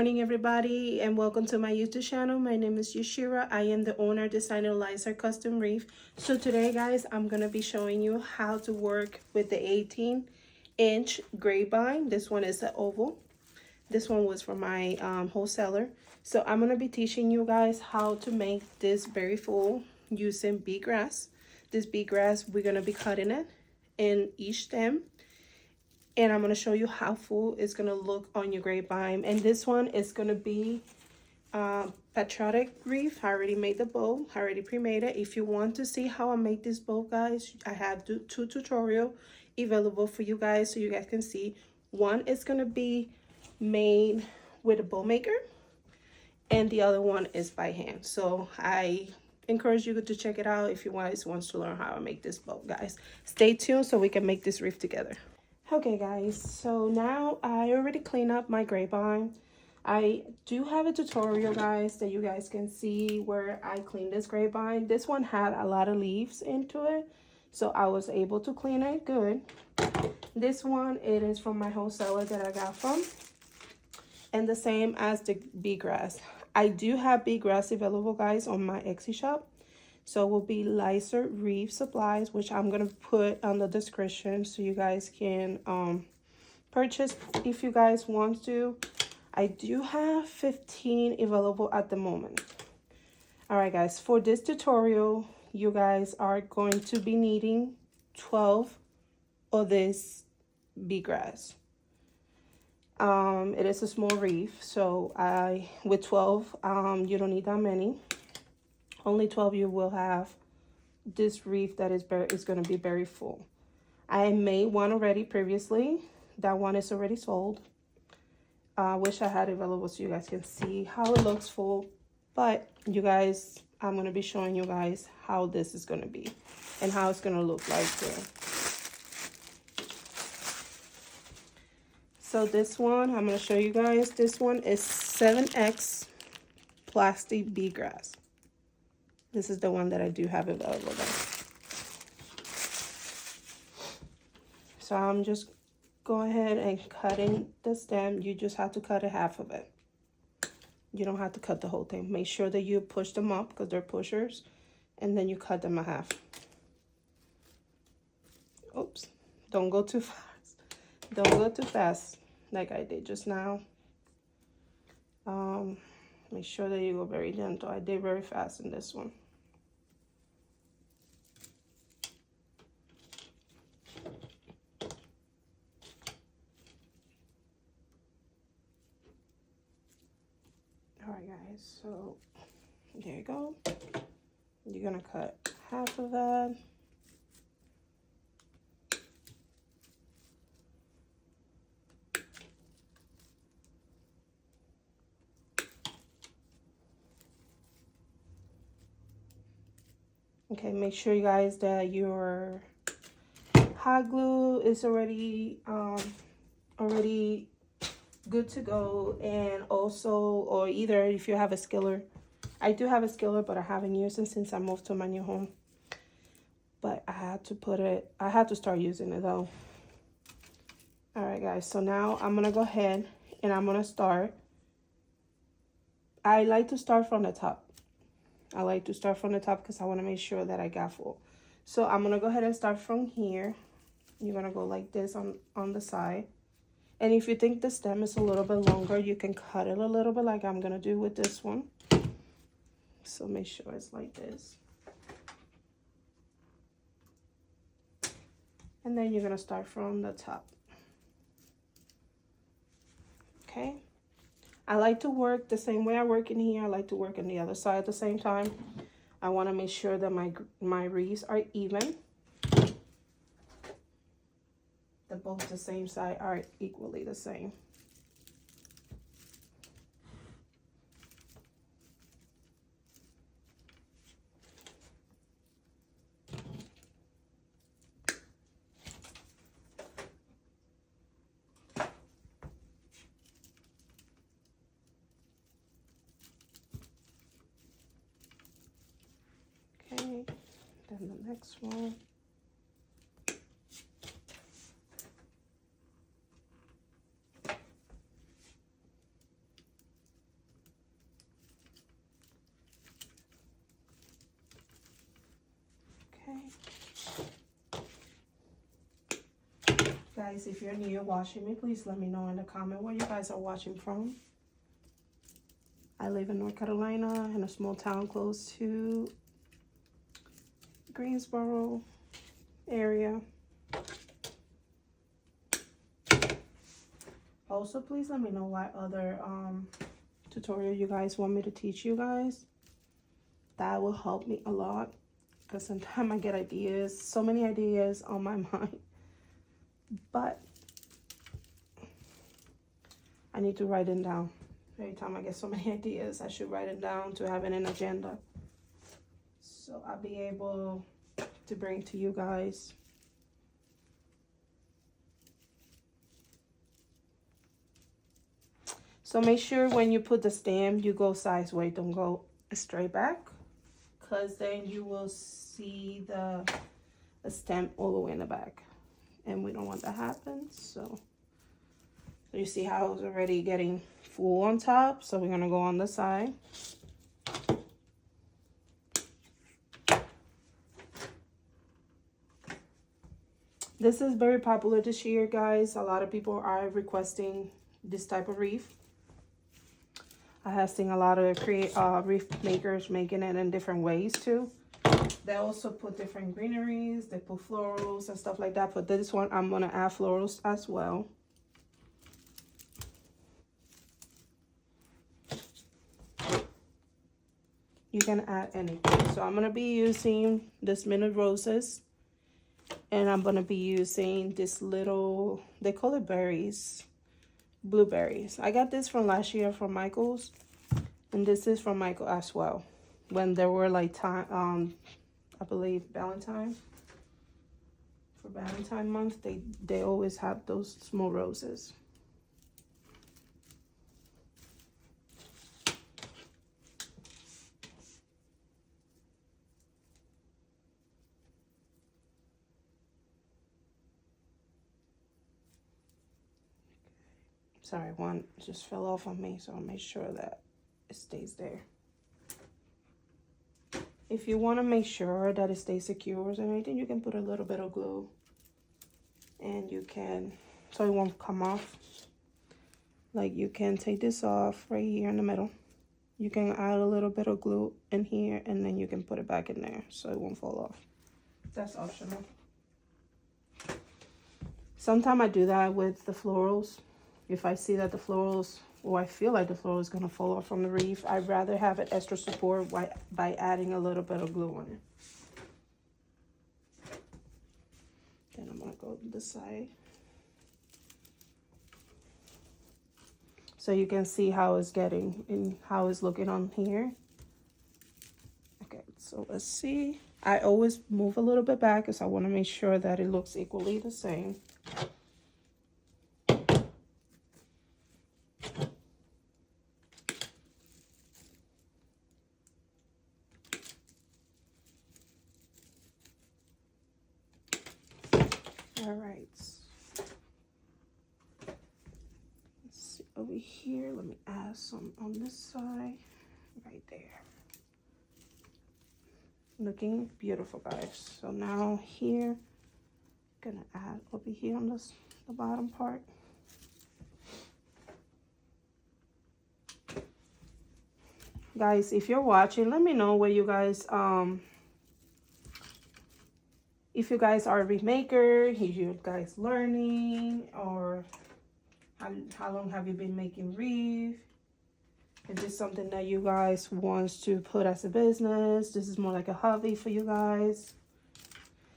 Morning everybody, and welcome to my YouTube channel. My name is Yashira. I am the owner, designer, Liza Custom Wreath. So today guys, I'm gonna be showing you how to work with the 18-inch grapevine. This one is the oval. This one was from my wholesaler. So I'm gonna be teaching you guys how to make this very full using bee grass. This bee grass, we're gonna be cutting it in each stem, and I'm going to show you how full it's going to look on your grapevine. And this one is going to be patriotic wreath. I already made the bow. I already pre-made it. If you want to see how I make this bow, guys, I have two tutorials available for you guys so you guys can see. One is going to be made with a bow maker, and the other one is by hand. So I encourage you to check it out if you guys want to learn how I make this bow, guys. Stay tuned so we can make this wreath together. Okay guys, so now I already cleaned up my grapevine. I do have a tutorial, guys, that you guys can see where I cleaned this grapevine. This one had a lot of leaves into it, so I was able to clean it good. This one, it is from my wholesaler that I got from, and the same as the bee grass. I do have bee grass available, guys, on my Etsy shop. So it will be Liza Wreath Supplies, which I'm going to put on the description so you guys can purchase if you guys want to. I do have 15 available at the moment. All right, guys, for this tutorial, you guys are going to be needing 12 of this bee grass. It is a small wreath, so with 12, you don't need that many. Only 12 you will have this wreath that is going to be very full. I made one already previously. That one is already sold. I wish I had it available so you guys can see how it looks full. But you guys, I'm going to be showing you guys how this is going to be and how it's going to look like too. So this one, I'm going to show you guys. This one is 7X plastic bee grass. This is the one that I do have available, guys. So I'm just go ahead and cutting the stem. You just have to cut half of it. You don't have to cut the whole thing. Make sure that you push them up because they're pushers, and then you cut them in half. Oops, don't go too fast. Don't go too fast like I did just now. Make sure that you go very gentle. I did very fast in this one. All right, guys, so there you go. You're gonna cut half of that. Okay, make sure you guys that your hot glue is already good to go, and also, or either if you have a skillet. I do have a skillet, but I haven't used it since I moved to my new home. But I had to start using it though. All right, guys, so now I'm gonna go ahead and I'm gonna start. I like to start from the top. I like to start from the top because I want to make sure that I got full. So I'm going to go ahead and start from here. You're going to go like this on the side. And if you think the stem is a little bit longer, you can cut it a little bit like I'm going to do with this one. So make sure it's like this. And then you're going to start from the top. Okay. I like to work the same way I work in here. I like to work on the other side at the same time. I want to make sure that my wreaths are even. That both the same side are equally the same. Okay, then the next one. Guys, if you're new watching me, please let me know in the comment where you guys are watching from. I live in North Carolina in a small town close to Greensboro area. Also, please let me know what other tutorial you guys want me to teach you guys. That will help me a lot, because sometimes I get ideas, so many ideas on my mind, but I need to write them down. Every time I get so many ideas, I should write it down to have it in an agenda, so I'll be able to bring to you guys. So make sure when you put the stamp, you go sideways, don't go straight back, because then you will see the stamp all the way in the back, and we don't want that to happen. So you see how it's already getting full on top, so we're gonna go on the side. This is very popular this year, guys. A lot of people are requesting this type of wreath. I have seen a lot of wreath makers making it in different ways too. They also put different greeneries, they put florals and stuff like that. But this one, I'm gonna add florals as well. You can add anything. So I'm gonna be using this minute roses, and I'm gonna be using this little, they call it berries, blueberries. I got this from last year from Michael's, and this is from Michael as well. When there were like time, I believe Valentine, for Valentine month, they always have those small roses. Sorry, one just fell off on me, so I'll make sure that it stays there. If you want to make sure that it stays secure or anything, you can put a little bit of glue, and you can, so it won't come off. Like, you can take this off right here in the middle. You can add a little bit of glue in here, and then you can put it back in there so it won't fall off. That's optional. Sometimes I do that with the florals. If I see that the florals, or I feel like the floral is going to fall off from the wreath, I'd rather have it extra support by adding a little bit of glue on it. Then I'm going to go to the side. So you can see how it's getting and how it's looking on here. Okay, so let's see. I always move a little bit back because I want to make sure that it looks equally the same. All right, let's see over here. Let me add some on this side, right there. Looking beautiful, guys. So now here, gonna add over here on the bottom part. Guys, if you're watching, let me know where you guys if you guys are a wreath maker, if you guys learning, or how long have you been making wreath? Is this something that you guys want to put as a business? This is more like a hobby for you guys.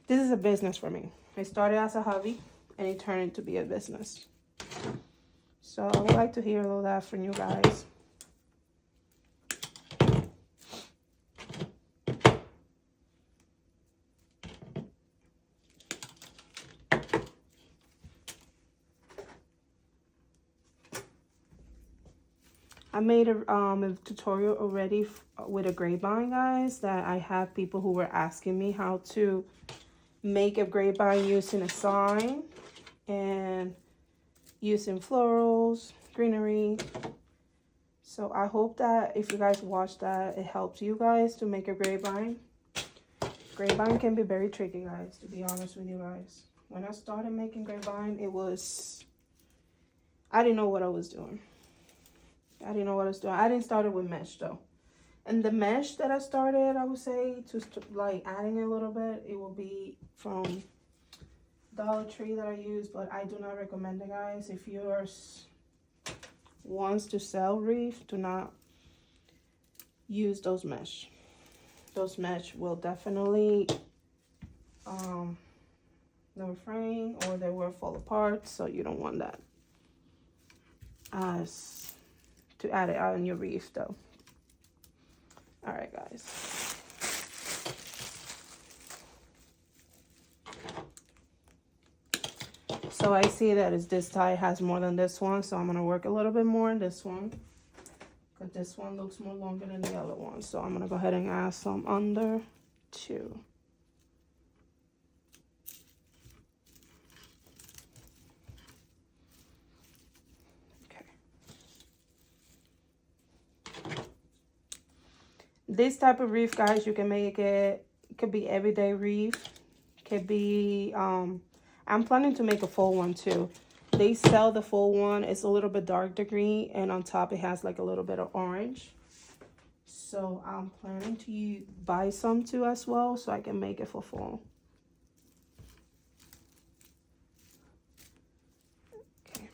This is a business for me. It started as a hobby and it turned into be a business. So I would like to hear all that from you guys. I made a tutorial already with a grapevine, guys, that I have people who were asking me how to make a grapevine using a sign and using florals, greenery. So I hope that if you guys watch that, it helps you guys to make a grapevine. Grapevine can be very tricky, guys, to be honest with you guys. when I started making grapevine, I didn't know what I was doing. I didn't start it with mesh though. And the mesh that I started, I would say, like adding a little bit, it will be from Dollar Tree that I use, but I do not recommend it, guys. If yours wants to sell wreath, do not use those mesh. Those mesh will definitely never frame, or they will fall apart, so you don't want that as to add it on your wreath though. All right, guys. So I see that this tie has more than this one, so I'm gonna work a little bit more in this one, because this one looks more longer than the other one. So I'm gonna go ahead and add some under 2. This type of wreath, guys, you can make it could be everyday wreath, could be I'm planning to make a full one too. They sell the full one. It's a little bit dark green, and on top it has like a little bit of orange. So I'm planning to buy some too as well, so I can make it for fall. Okay.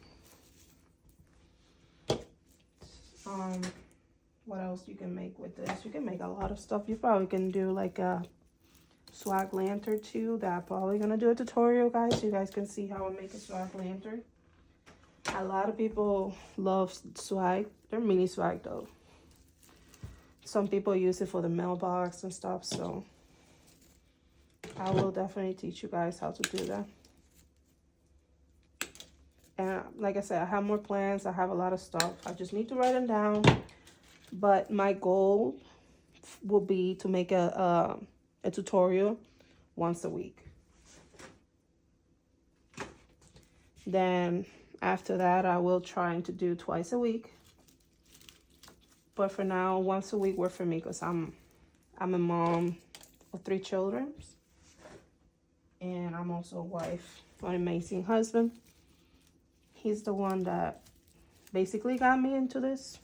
What else you can make with this? You can make a lot of stuff. You probably can do like a swag lantern too. That I'm probably gonna do a tutorial, guys. You guys can see how I make a swag lantern. A lot of people love swag. They're mini swag though. Some people use it for the mailbox and stuff, so I will definitely teach you guys how to do that. And like I said, I have more plans. I have a lot of stuff. I just need to write them down. But my goal will be to make a tutorial once a week. Then after that, I will try to do twice a week. But for now, once a week works for me, because I'm a mom of 3 children. And I'm also a wife, an amazing husband. He's the one that basically got me into this.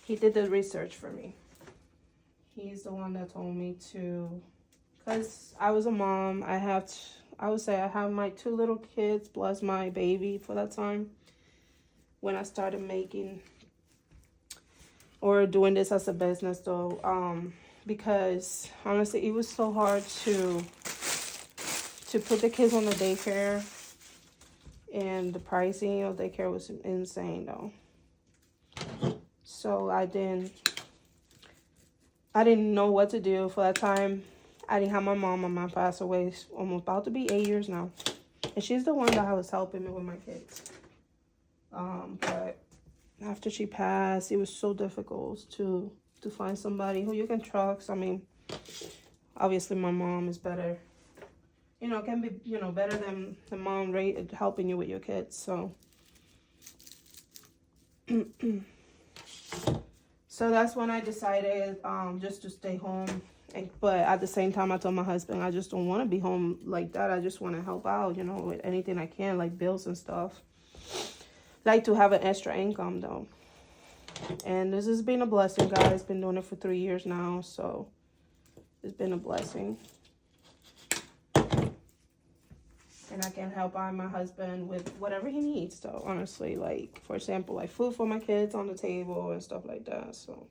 He did the research for me. He's the one that told me to, because I was a mom. I would say I have my 2 little kids plus my baby for that time when I started making or doing this as a business though. Because honestly, it was so hard to put the kids on the daycare, and the pricing of daycare was insane though. So I didn't know what to do for that time. I didn't have my mom. My mom passed away almost about to be 8 years now. And she's the one that was helping me with my kids. But after she passed, it was so difficult to find somebody who you can trust. I mean, obviously my mom is better. You know, can be, you know, better than the mom helping you with your kids. So so that's when I decided just to stay home. But at the same time, I told my husband, I just don't want to be home like that. I just want to help out, you know, with anything I can, like bills and stuff. Like to have an extra income, though. And this has been a blessing, guys. Been doing it for 3 years now, so it's been a blessing. And I can help out my husband with whatever he needs, though, honestly. Like, for example, like food for my kids on the table and stuff like that, so.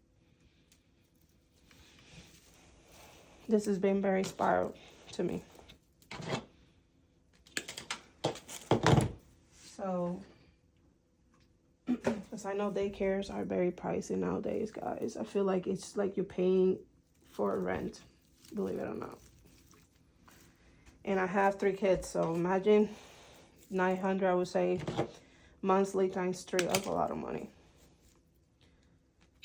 This has been very inspiring to me. So, because I know daycares are very pricey nowadays, guys. I feel like it's like you're paying for rent, believe it or not. And I have 3 kids, so imagine 900, I would say, monthly times 3. That's a lot of money.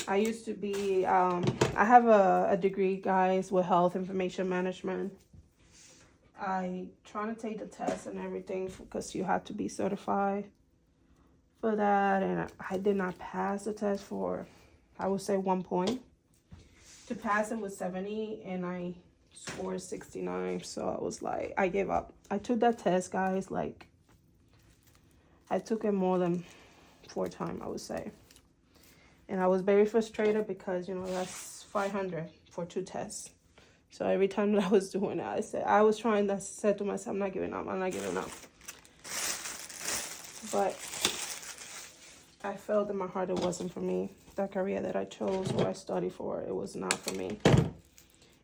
I used to be, I have a degree, guys, with health information management. I trying to take the test and everything because you have to be certified for that. And I did not pass the test for, I would say, 1 point. To pass it was 70, and I score 69. So I was like, I gave up. I took that test, guys, like I took it more than 4 times, I would say. And I was very frustrated because, you know, that's 500 for 2 tests. So every time that I was doing it, I said to myself, I'm not giving up, I'm not giving up. But I felt in my heart it wasn't for me. That career that I chose, what I studied for, it was not for me.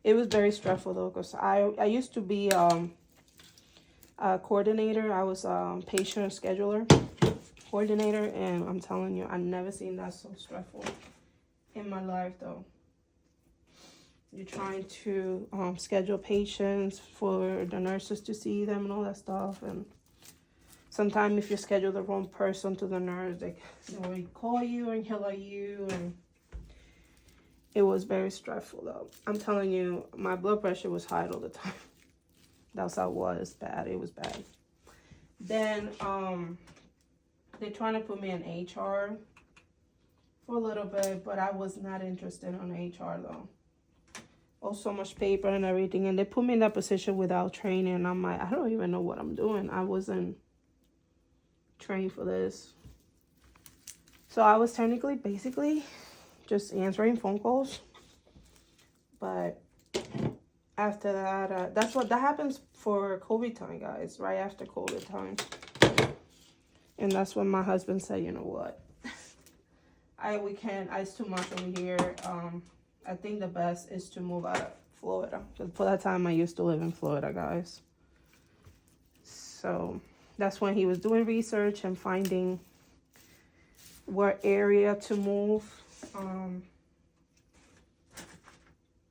It was very stressful though, because I used to be a coordinator. I was a patient scheduler coordinator, and I'm telling you, I've never seen that so stressful in my life though. You're trying to schedule patients for the nurses to see them and all that stuff, and sometimes if you schedule the wrong person to the nurse, they will call you and yell at you, and it was very stressful though. I'm telling you, my blood pressure was high all the time. That's how it was. Bad. It was bad. Then they're trying to put me in HR for a little bit, but I was not interested in HR though. Oh, so much paper and everything, and they put me in that position without training, and I'm like, I don't even know what I'm doing. I wasn't trained for this. So I was technically basically just answering phone calls, but after that, that happens for COVID time, guys, right after COVID time. And that's when my husband said, you know what, it's too much over here. I think the best is to move out of Florida. So for that time, I used to live in Florida, guys. So that's when he was doing research and finding what area to move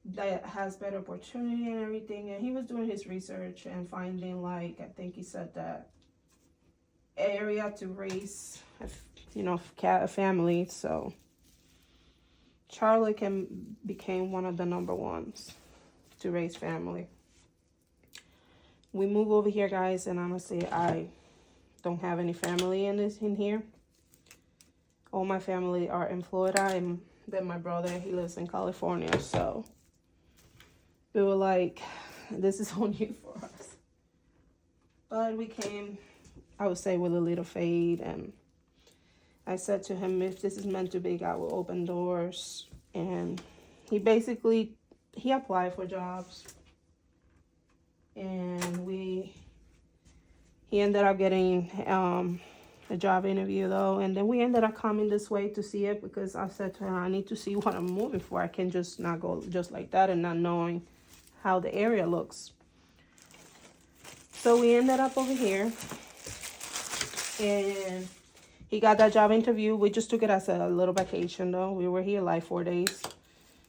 that has better opportunity and everything. And he was doing his research and finding, like, I think he said that area to raise, you know, a family. So Charlotte became one of the number ones to raise family. We move over here, guys, and honestly, I don't have any family in here. All my family are in Florida, and then my brother, he lives in California. So we were like, this is all new for us. But we came, I would say, with a little fade, and I said to him, if this is meant to be, God will open doors. And he applied for jobs, and he ended up getting a job interview though, and then we ended up coming this way to see it, because I said to him, I need to see what I'm moving for. I can just not go just like that and not knowing how the area looks. So we ended up over here, and he got that job interview. We just took it as a little vacation though. We were here like 4 days,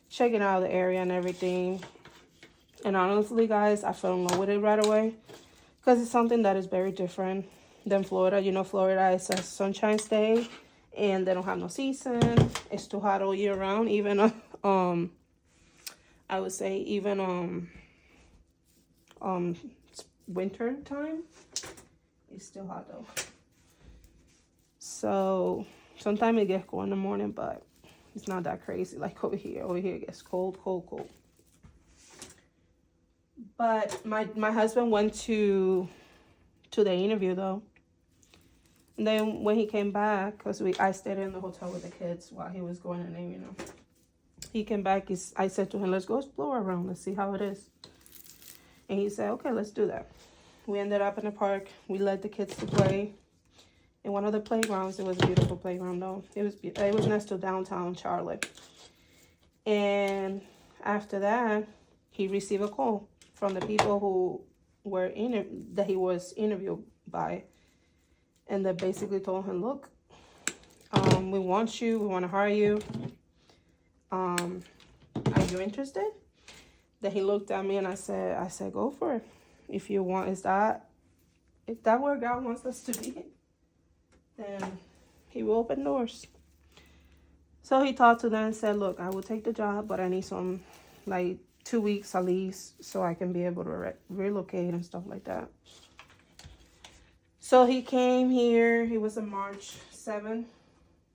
checking out the area and everything. And honestly, guys, I fell in love with it right away, because it's something that is very different than Florida. You know, Florida is a sunshine state, and they don't have no season. It's too hot all year round. Even I would say even winter time, it's still hot though. So sometimes it gets cold in the morning, but it's not that crazy like over here. Over here it gets cold, cold, cold. But my husband went to the interview though. And then when he came back, because I stayed in the hotel with the kids while he was going in, you know. He came back, I said to him, let's go explore around, let's see how it is. And he said, okay, let's do that. We ended up in the park. We let the kids to play in one of the playgrounds. It was a beautiful playground though. It was next to downtown Charlotte. And after that, he received a call from the people who were that he was interviewed by. And they basically told him, look, we want you, we want to hire you. Are you interested? Then he looked at me, and I said, go for it. If you want, if that where God wants us to be, then he will open doors. So he talked to them and said, look, I will take the job, but I need some, like 2 weeks at least, so I can be able to relocate and stuff like that. So he came here. He was on March 7th,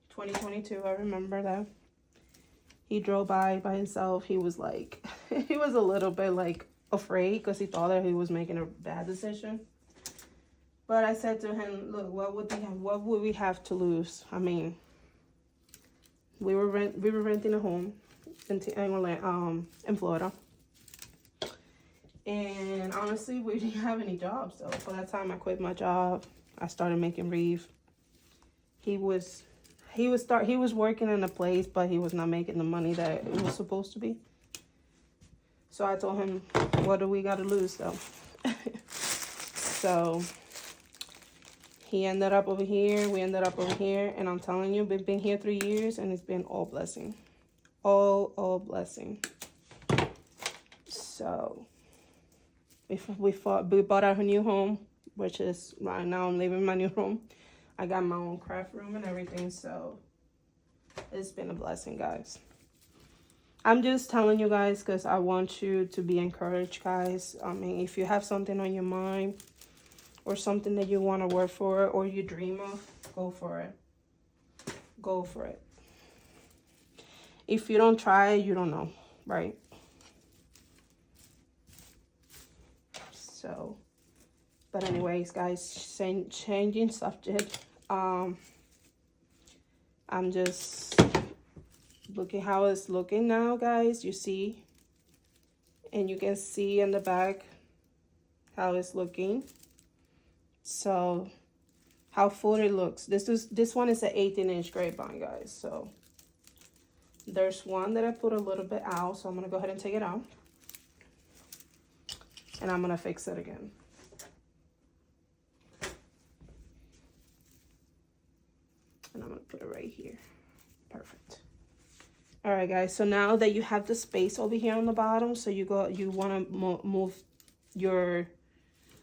2022. I remember that. He drove by himself. He was like, he was a little bit like, afraid because he thought that he was making a bad decision. But I said to him, look, what would we have to lose? I mean, we were renting a home in Florida. And honestly, we didn't have any jobs. So for that time I quit my job. I started making wreath. He was working in a place, but he was not making the money that it was supposed to be. So I told him, what do we got to lose though? So he ended up over here. We ended up over here. And I'm telling you, we've been here 3 years and it's been all blessing. All blessing. So we bought our new home, which is right now I'm living in my new home. I got my own craft room and everything. So it's been a blessing, guys. I'm just telling you guys because I want you to be encouraged, guys. I mean, if you have something on your mind or something that you want to work for or you dream of, go for it. Go for it. If you don't try it, you don't know, right? So, but anyways, guys, changing subject. I'm just looking how it's looking now, guys. You see, and you can see in the back how it's looking. So how full it looks. This one is an 18-inch grapevine, guys. So there's one that I put a little bit out, so I'm gonna go ahead and take it out, and I'm gonna fix it again. And I'm gonna put it right here. Perfect. All right, guys, so now that you have the space over here on the bottom, so you want to move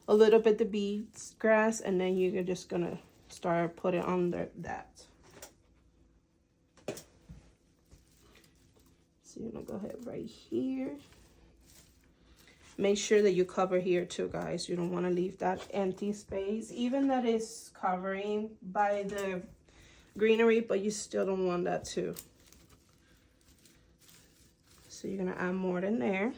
a little bit the beads grass, and then you're just gonna start putting under that. So you're gonna go ahead right here. Make sure that you cover here too, guys. You don't want to leave that empty space, even that is covering by the greenery, but you still don't want that too. So you're gonna add more than there.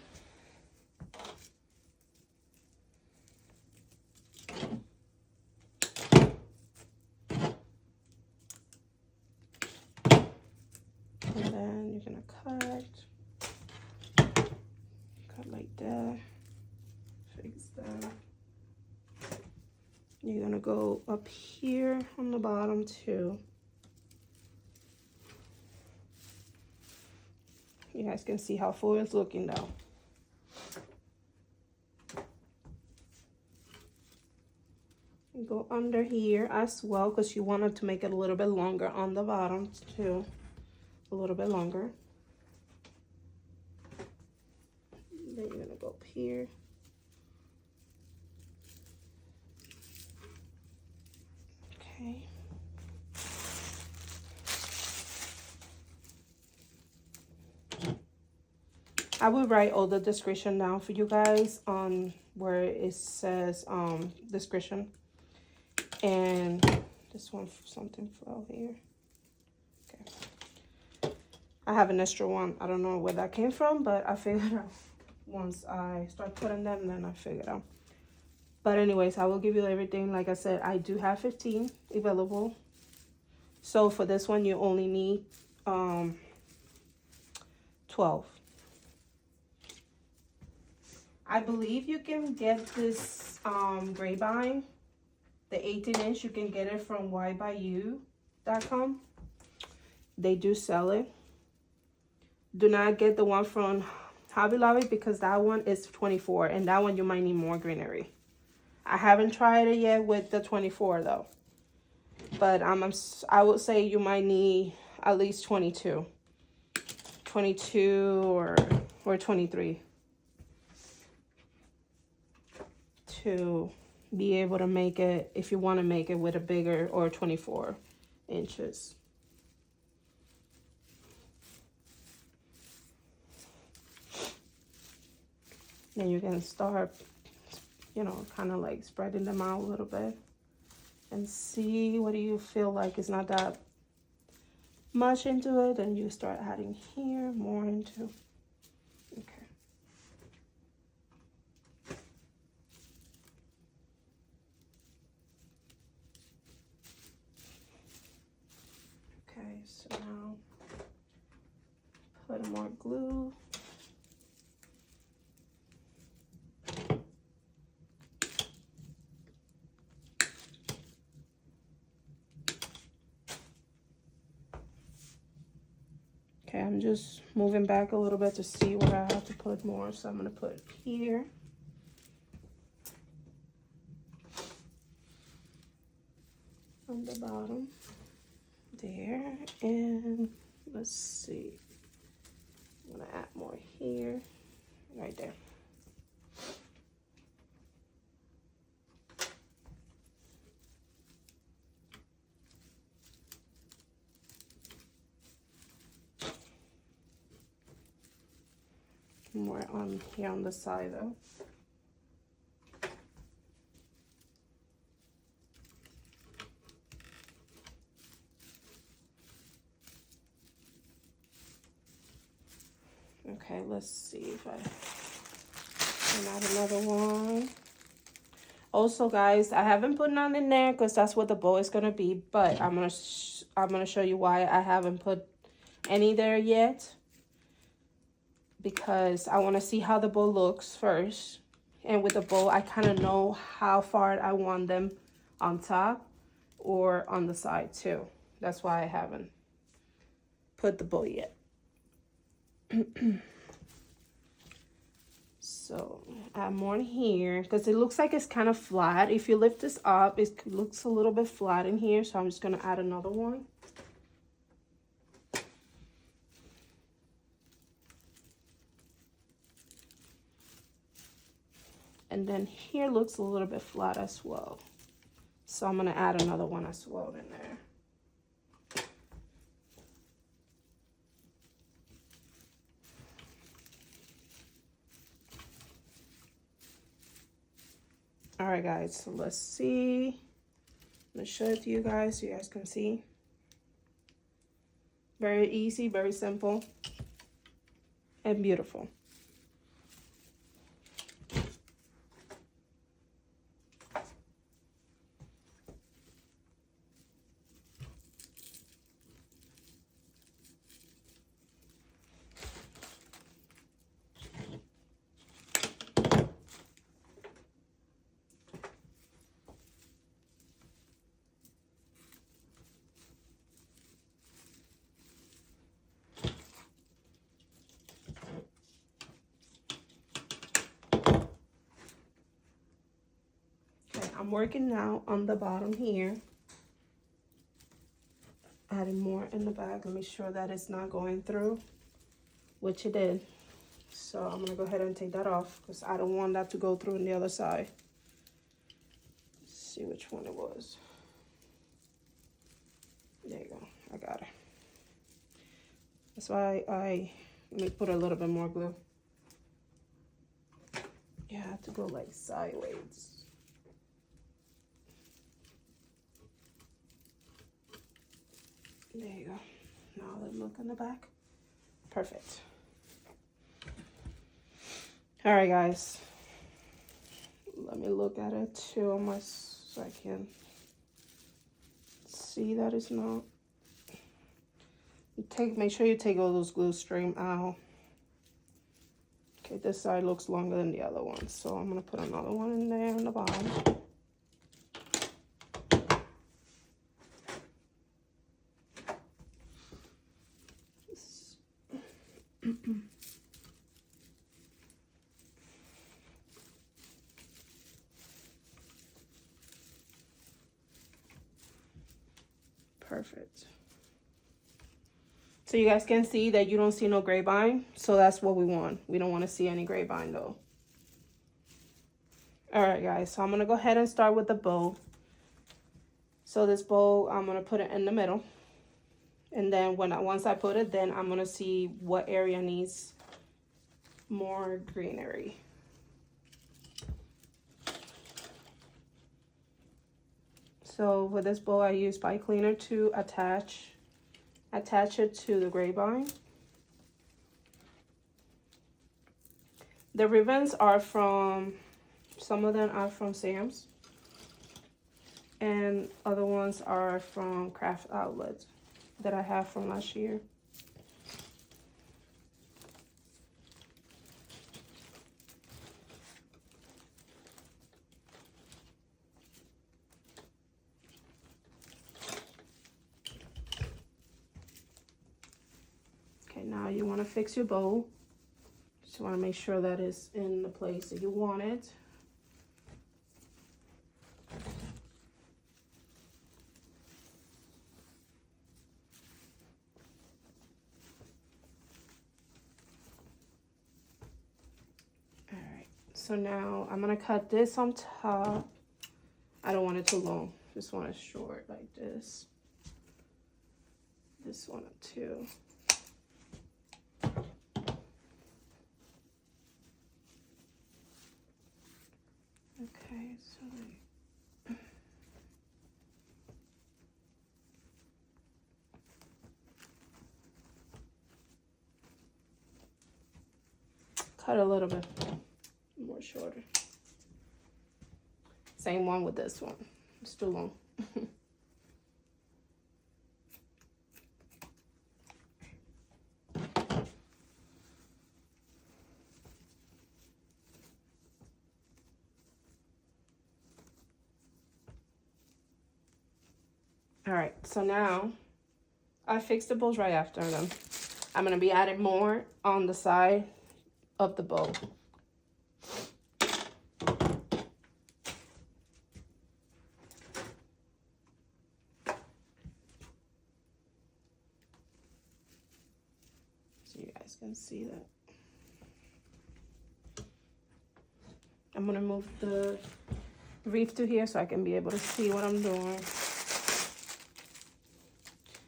And then you're gonna cut like that, fix that. You're gonna go up here on the bottom too. You guys can see how full it's looking now. You go under here as well because you wanted to make it a little bit longer on the bottom too. A little bit longer. Then you're gonna go up here. Okay. I will write all the description down for you guys on where it says description. And this one, something fell here. Okay. I have an extra one. I don't know where that came from, but I figured out once I start putting them, then I figured out. But anyways, I will give you everything. Like I said, I do have 15 available. So for this one, you only need 12. I believe you can get this grapevine, the 18-inch. You can get it from whitebayou.com. They do sell it. Do not get the one from Hobby Lobby because that one is 24, and that one you might need more greenery. I haven't tried it yet with the 24 though, but I would say you might need at least 22 or 23 to be able to make it if you want to make it with a bigger or 24 inches. Then you can start, you know, kind of like spreading them out a little bit and see what do you feel like is not that much into it, and you start adding here more into. Okay. Now, put more glue. Okay, I'm just moving back a little bit to see where I have to put more. So I'm going to put here. On the bottom. There. And let's see. I'm going to add more here. Right there. More on here on the side though. Okay, let's see if I can add another one. Also, guys, I haven't put none in there because that's what the bow is gonna be. But I'm gonna show you why I haven't put any there yet. Because I want to see how the bow looks first. And with the bow, I kind of know how far I want them on top or on the side too. That's why I haven't put the bow yet. So add more in here because it looks like it's kind of flat. If you lift this up, it looks a little bit flat in here. So I'm just going to add another one. And then here looks a little bit flat as well. So I'm going to add another one as well in there. All right, guys, so let's see. I'm going to show it to you guys so you guys can see. Very easy, very simple, and beautiful. I'm working now on the bottom here. Adding more in the back. Let me sure that it's not going through, which it did. So I'm going to go ahead and take that off because I don't want that to go through on the other side. Let's see which one it was. There you go. I got it. That's why let me put a little bit more glue. You have to go like sideways. There you go. Now let me look in the back. Perfect. All right, guys. Let me look at it too so I can see that it's not. Make sure you take all those glue stream out. Okay, this side looks longer than the other one, so I'm gonna put another one in there on the bottom. Perfect. So you guys can see that you don't see no grapevine. So that's what we want. We don't want to see any grapevine though. All right, guys. So I'm going to go ahead and start with the bow. So this bow, I'm going to put it in the middle. And then once I put it, then I'm going to see what area needs more greenery. So with this bow, I use pipe cleaner to attach it to the grapevine. The ribbons are from, some of them are from Sam's, and other ones are from Craft Outlet. that I have from last year. Okay, now you want to fix your bow. Just want to make sure that it's in the place that you want it. So now I'm gonna cut this on top. I don't want it too long, just want it short like this. This one too. Okay, so cut a little bit more shorter. Same one with this one. It's too long. All right, so now I fixed the bows right after them. I'm gonna be adding more on the side of the bow. So you guys can see that. I'm gonna move the wreath to here so I can be able to see what I'm doing.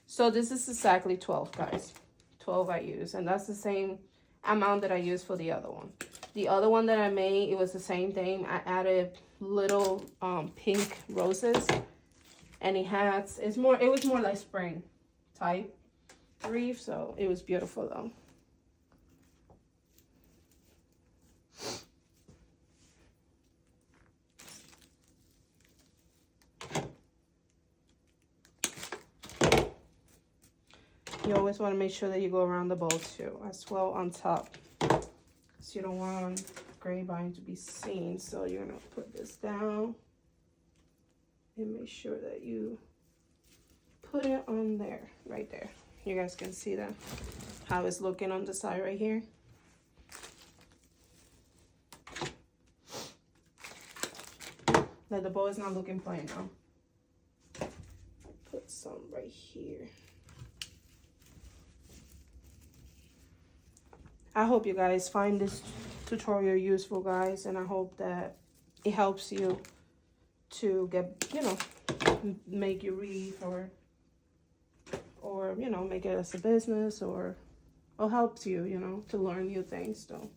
So this is exactly 12, guys. 12 I use, and that's the same amount that I used for the other one. The other one that I made, it was the same thing. I added little pink roses, and it was more like spring type wreath, so it was beautiful though. You always want to make sure that you go around the bowl too, as well on top. So you don't want grapevine to be seen. So you're going to put this down and make sure that you put it on there, right there. You guys can see that, how it's looking on the side right here. Like the bow is not looking plain now. Put some right here. I hope you guys find this tutorial useful, guys, and I hope that it helps you to get, you know, make your wreath or you know, make it as a business, or helps you, you know, to learn new things. So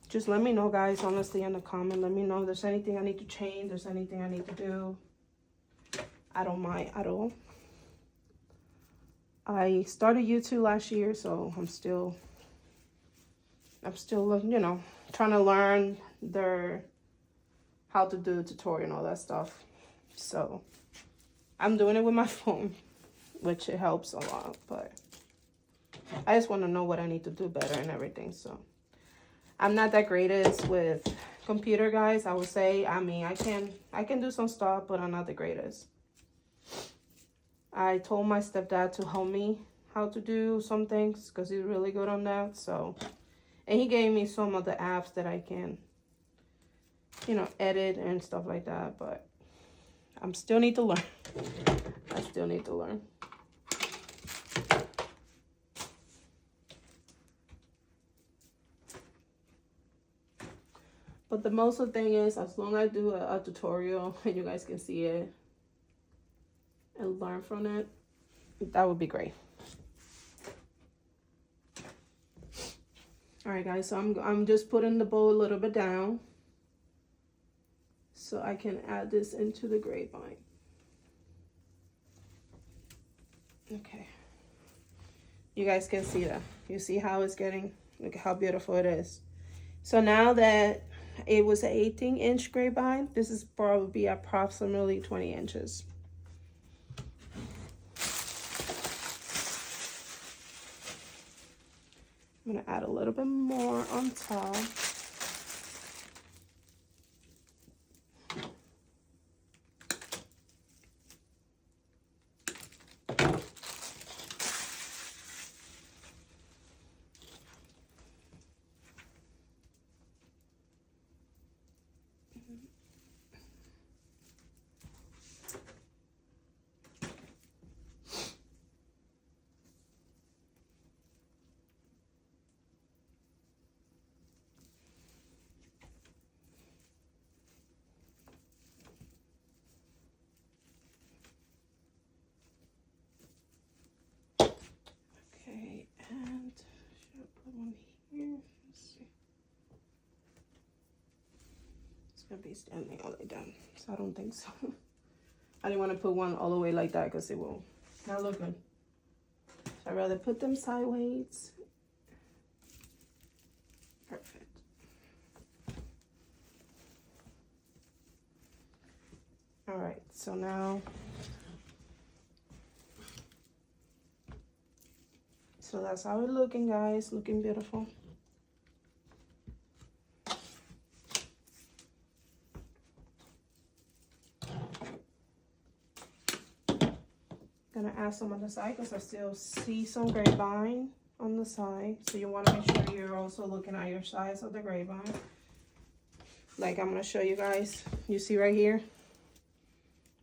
just let me know, guys, honestly, in the comment. Let me know if there's anything I need to change, there's anything I need to do. I don't mind at all. I started YouTube last year, so I'm still, you know, trying to learn how to do tutorial and all that stuff. So I'm doing it with my phone, which it helps a lot, but I just want to know what I need to do better and everything. So I'm not that greatest with computer, guys, I would say. I mean, I can do some stuff, but I'm not the greatest. I told my stepdad to help me how to do some things because he's really good on that. So, and he gave me some of the apps that I can, you know, edit and stuff like that. But I still need to learn. I still need to learn. But the most of the thing is, as long as I do a tutorial and you guys can see it and learn from it, that would be great. All right, guys, so I'm just putting the bow a little bit down so I can add this into the grapevine. Okay, you guys can see that. You see how it's getting, look how beautiful it is. So now that it was an 18-inch grapevine, this is probably approximately 20 inches. I'm gonna add a little bit more on top. Okay, and should I put one here? Let's see. It's gonna be standing all the way down, so I don't think so. I didn't want to put one all the way like that because it will not look good. So I'd rather put them sideways. Perfect. All right, so now, so that's how it's looking, guys. Looking beautiful. Gonna add some on the side because I still see some grapevine on the side. So you want to make sure you're also looking at your size of the grapevine. Like I'm gonna show you guys. You see right here?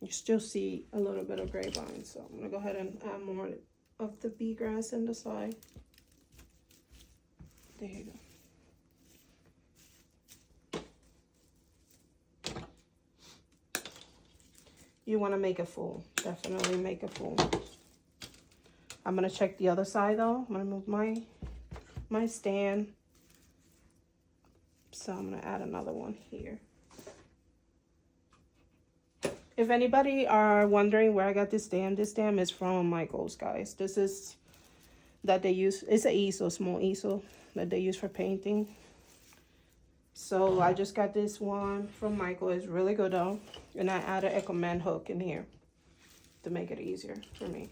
You still see a little bit of grapevine. So I'm gonna go ahead and add more of the bee grass in the side. There you go. You want to make it full. Definitely make it full. I'm going to check the other side though. I'm going to move my stand. So I'm going to add another one here. If anybody are wondering where I got this stand is from Michael's, guys. This is that they use. It's an easel, small easel that they use for painting. So I just got this one from Michael. It's really good though. And I added a command hook in here to make it easier for me.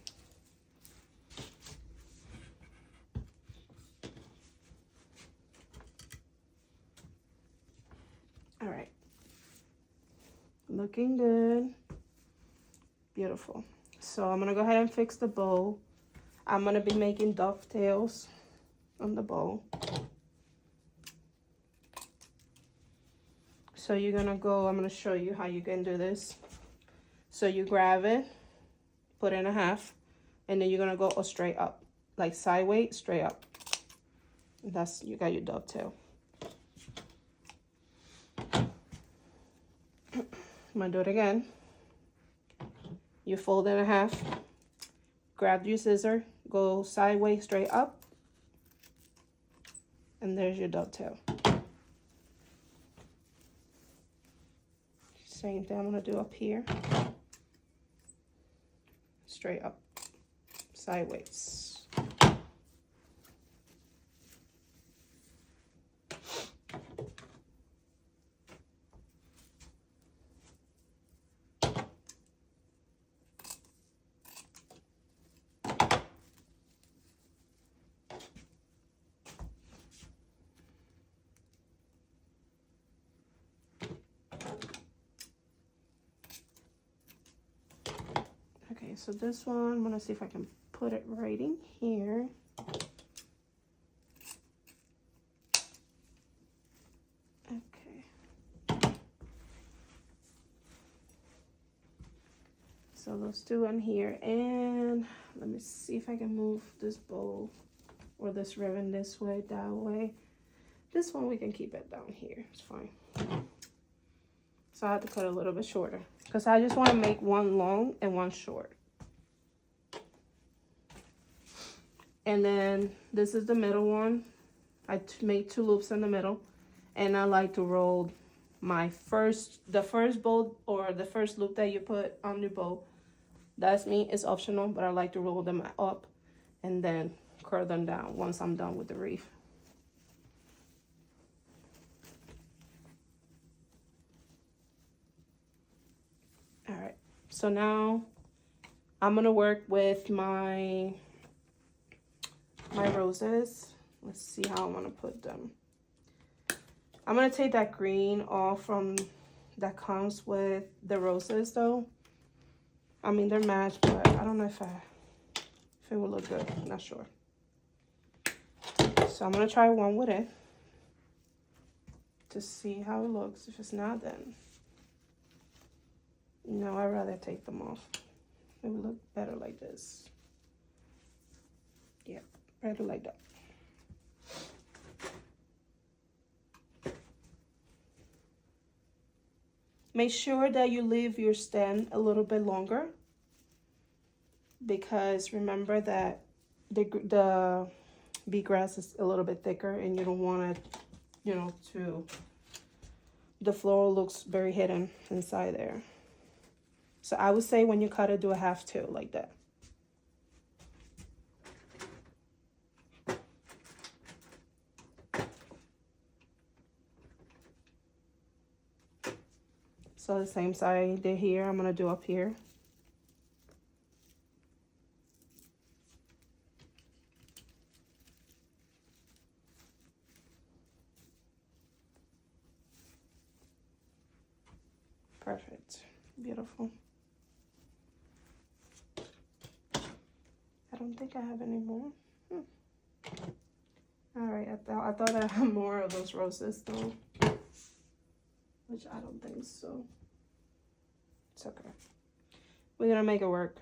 All right. Looking good. Beautiful. So I'm gonna go ahead and fix the bow. I'm gonna be making dovetails on the bow. So you're gonna go, I'm gonna show you how you can do this. So you grab it, put it in a half, and then you're gonna go straight up, like sideways, straight up. That's, you got your dovetail. I'm gonna do it again. You fold it in half, grab your scissor, go sideways, straight up, and there's your dovetail. Same thing I'm gonna do up here. Straight up, sideways. Okay, so this one, I'm gonna see if I can put it right in here. Okay. So those two in here, and let me see if I can move this bow or this ribbon this way, that way. This one we can keep it down here, it's fine. So I have to cut a little bit shorter because I just want to make one long and one short. And then this is the middle one. I made 2 loops in the middle, and I like to roll the first bow or the first loop that you put on the bow. That's me, it's optional, but I like to roll them up and then curl them down once I'm done with the wreath. All right, so now I'm gonna work with my roses. Let's see how I'm gonna put them. I'm gonna take that green off from that comes with the roses though. I mean, they're matched, but I don't know if it will look good. I'm not sure. So I'm gonna try one with it to see how it looks. If it's not, then no, I'd rather take them off. It would look better like this. Yeah, better like that. Make sure that you leave your stem a little bit longer, because remember that the bee grass is a little bit thicker and you don't want it, you know, the floral looks very hidden inside there. So I would say when you cut it, do a half two like that. So the same side I did here, I'm gonna do up here. Perfect, beautiful. I don't think I have any more. All right, I thought I had more of those roses though, which I don't think so. It's okay. We're gonna make it work.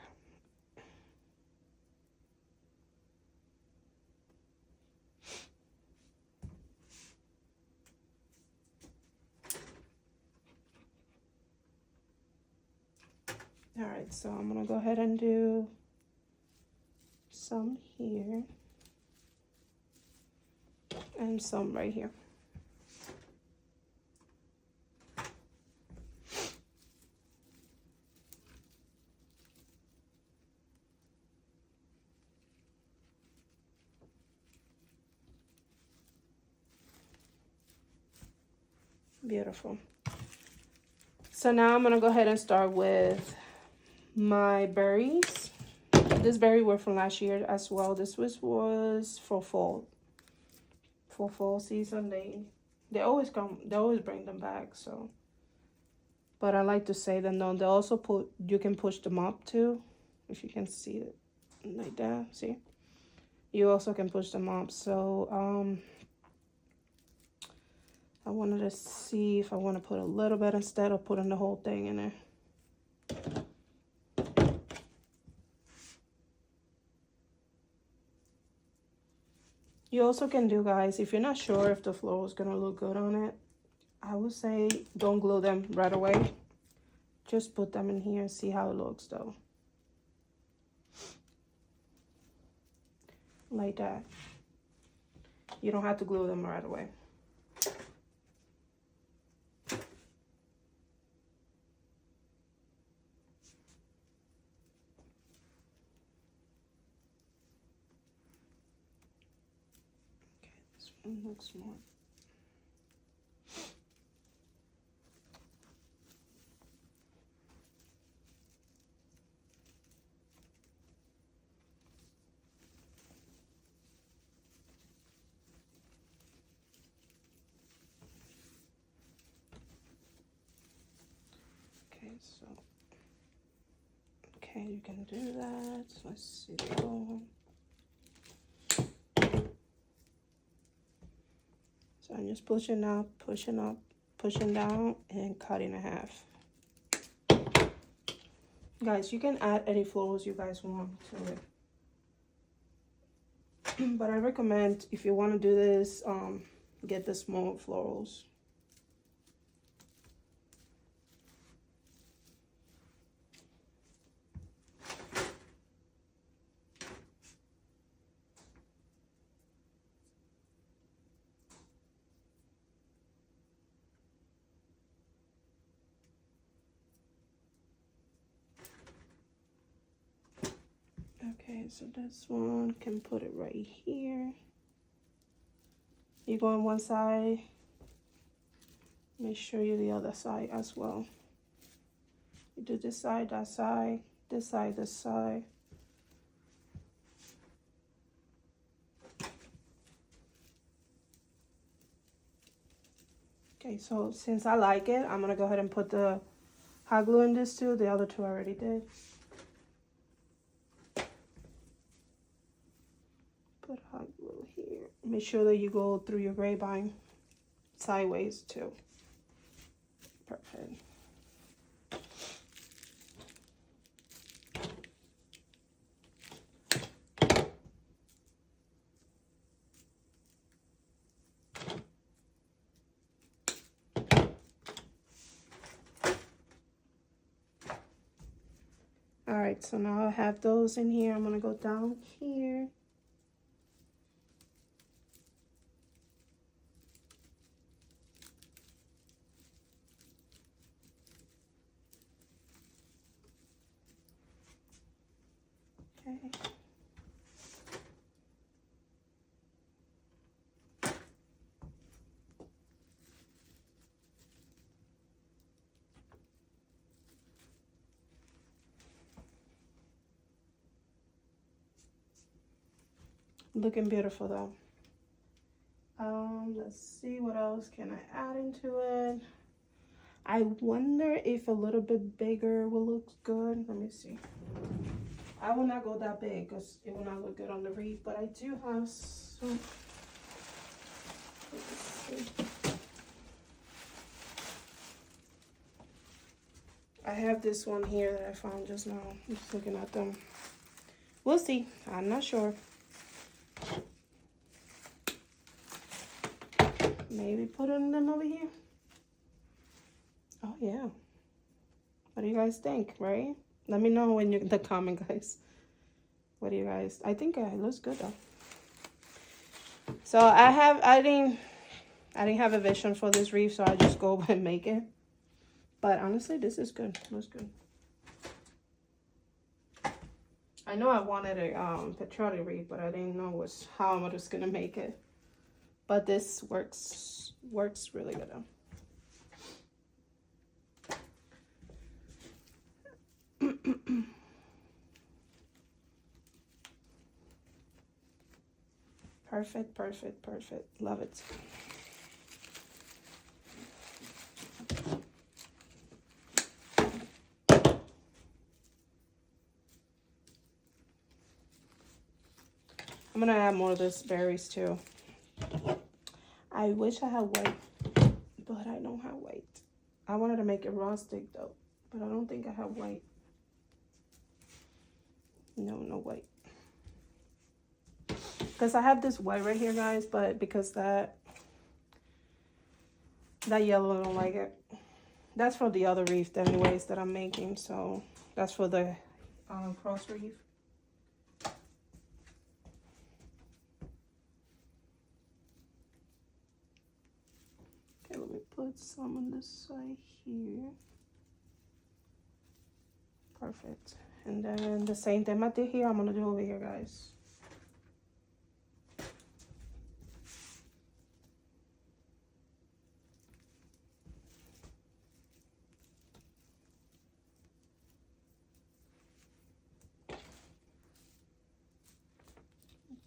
All right, so I'm gonna go ahead and do some here and some right here. Beautiful. So now I'm gonna go ahead and start with my berries. This berry were from last year as well. This was for fall season. They always bring them back. So, but I like to say that no, they also you can push them up too, if you can see it like that. See, you also can push them up. So I wanted to see if I want to put a little bit instead of putting the whole thing in there. You also can do, guys, if you're not sure if the floral is going to look good on it, I would say don't glue them right away. Just put them in here and see how it looks though. Like that. You don't have to glue them right away. It looks more. Okay, so okay, you can do that. Let's see the other one. So I'm just pushing up, pushing down, and cutting in half. Guys, you can add any florals you guys want to it. But I recommend, if you want to do this, get the small florals. Okay, so this one, can put it right here. You go on one side, make sure you the other side as well. You do this side, that side, this side, this side. Okay, so since I like it, I'm gonna go ahead and put the hot glue in this too. The other two I already did. Put hot glue here. Make sure that you go through your grapevine sideways too. Perfect. All right, so now I have those in here. I'm gonna go down here. Okay. Looking beautiful though. Let's see what else can I add into it. I wonder if a little bit bigger will look good. Let me see. I will not go that big because it will not look good on the wreath, but I do have some. Let's see. I have this one here that I found just now. I'm just looking at them. We'll see. I'm not sure. Maybe putting them over here. Oh yeah. What do you guys think, right? Let me know in the comment, guys. What do you guys? I think it looks good though. So I didn't have a vision for this wreath, so I just go and make it. But honestly, this is good. Looks good. I know I wanted a petroleum wreath, but I didn't know how I was gonna make it. But this works really good though. Perfect, perfect, perfect. Love it. I'm gonna add more of these berries too. I wish I had white, but I don't have white. I wanted to make it rustic though, but I don't think I have white. No white. Because I have this white right here, guys, but because that yellow, I don't like it. That's for the other wreath anyways that I'm making, so that's for the cross wreath. Okay, let me put some on this side here. Perfect. And then the same thing I did here, I'm gonna do over here, guys.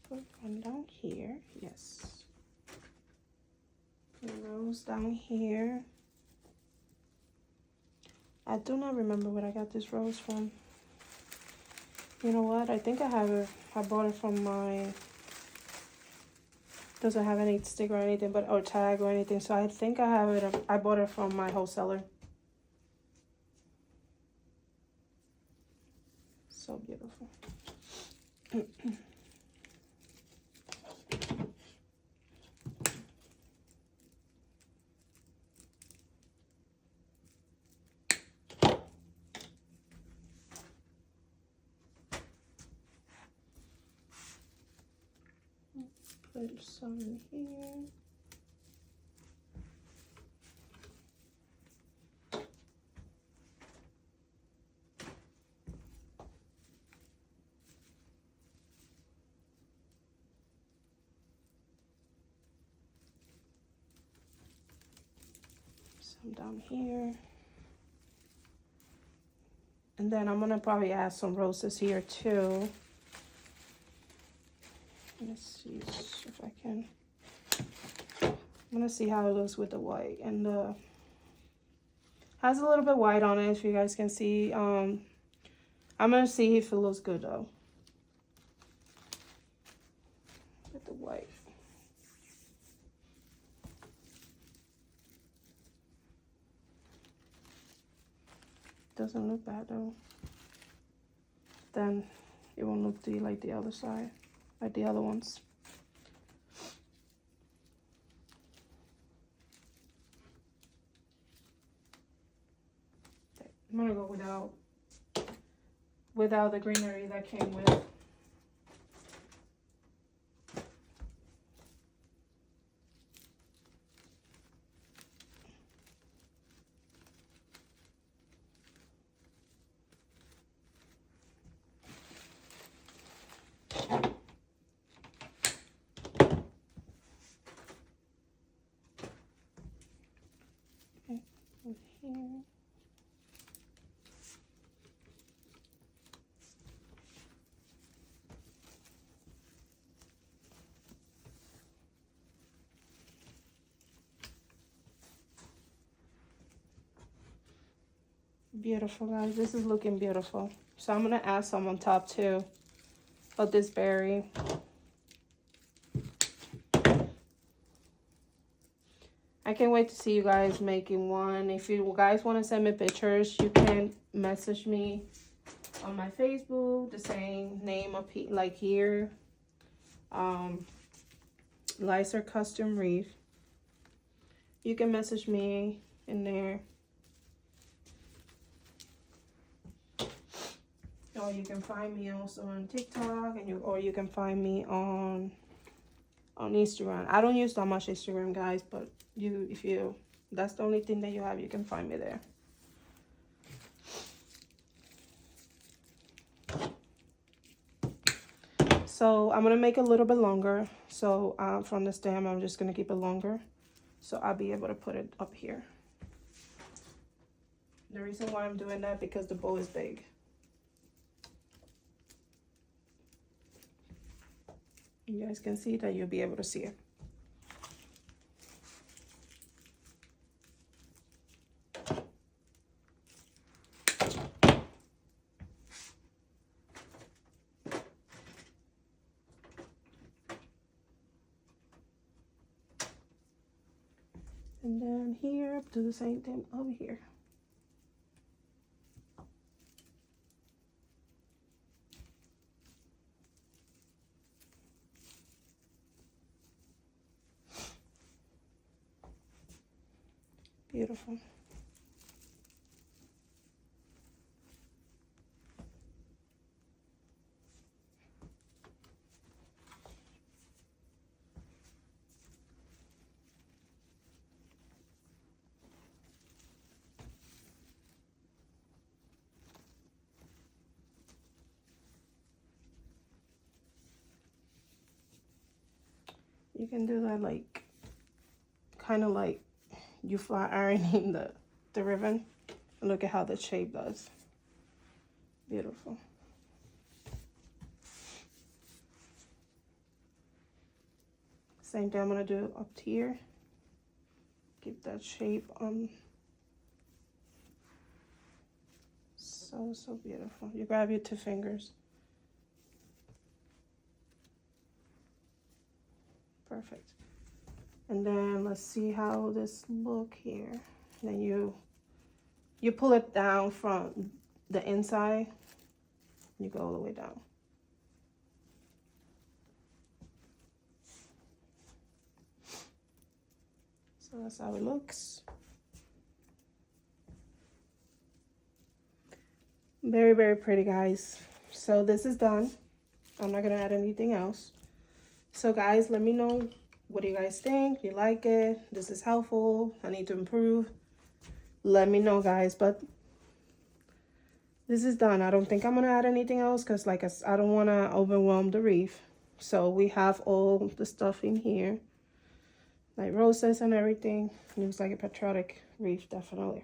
Put one down here, yes. Put a rose down here. I do not remember where I got this rose from. You know what? I think I have it. I bought it from my. Doesn't have any stick or anything, but or tag or anything. So I think I have it. I bought it from my wholesaler. So beautiful. Put some in here. Some down here. And then I'm gonna probably add some roses here too. Let's see if I can I'm gonna see how it looks with the white, and has a little bit white on it, if you guys can see. I'm gonna see if it looks good though with the white. Doesn't look bad though. Then it won't look like the other side, like the other ones. I'm gonna go without the greenery that came with. Okay, over here. Beautiful, guys. This is looking beautiful. So I'm gonna add some on top too of this berry. I can't wait to see you guys making one. If you guys want to send me pictures, you can message me on my Facebook, the same name up here, like here. Liza Custom Wreath. You can message me in there. Or you can find me also on TikTok, and you can find me on Instagram. I don't use that much Instagram, guys, but if that's the only thing that you have, you can find me there. So I'm gonna make it a little bit longer. So from the stem, I'm just gonna keep it longer, so I'll be able to put it up here. The reason why I'm doing that, because the bow is big. You guys can see that, you'll be able to see it. And then here, do the same thing over here. Beautiful. You can do that like, kind of like you flat ironing the ribbon. And look at how the shape does. Beautiful. Same thing I'm gonna do up here. Keep that shape on. So beautiful. You grab your 2 fingers. Perfect. And then let's see how this look here. Then you pull it down from the inside. You go all the way down. So that's how it looks. Very, very pretty, guys. So this is done. I'm not gonna add anything else. So guys, let me know, what do you guys think? You like it? This is helpful? I need to improve? Let me know, guys. But this is done. I don't think I'm gonna add anything else, because like I don't want to overwhelm the wreath. So we have all the stuff in here, like roses and everything. Looks like a patriotic wreath, definitely.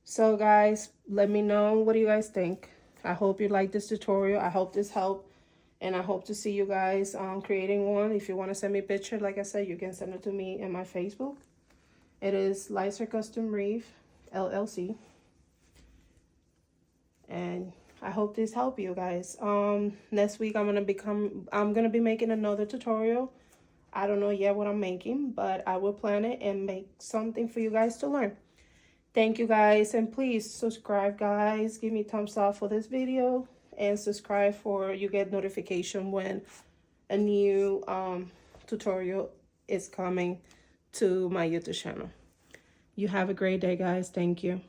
So guys, let me know, what do you guys think? I hope you like this tutorial. I hope this helped. And I hope to see you guys creating one. If you want to send me a picture, like I said, you can send it to me in my Facebook. It is Liza Custom Wreath, LLC. And I hope this helped you guys. Next week I'm gonna be making another tutorial. I don't know yet what I'm making, but I will plan it and make something for you guys to learn. Thank you guys, and please subscribe, guys. Give me a thumbs up for this video and subscribe for you get notification when a new tutorial is coming to my YouTube channel. You have a great day, guys. Thank you.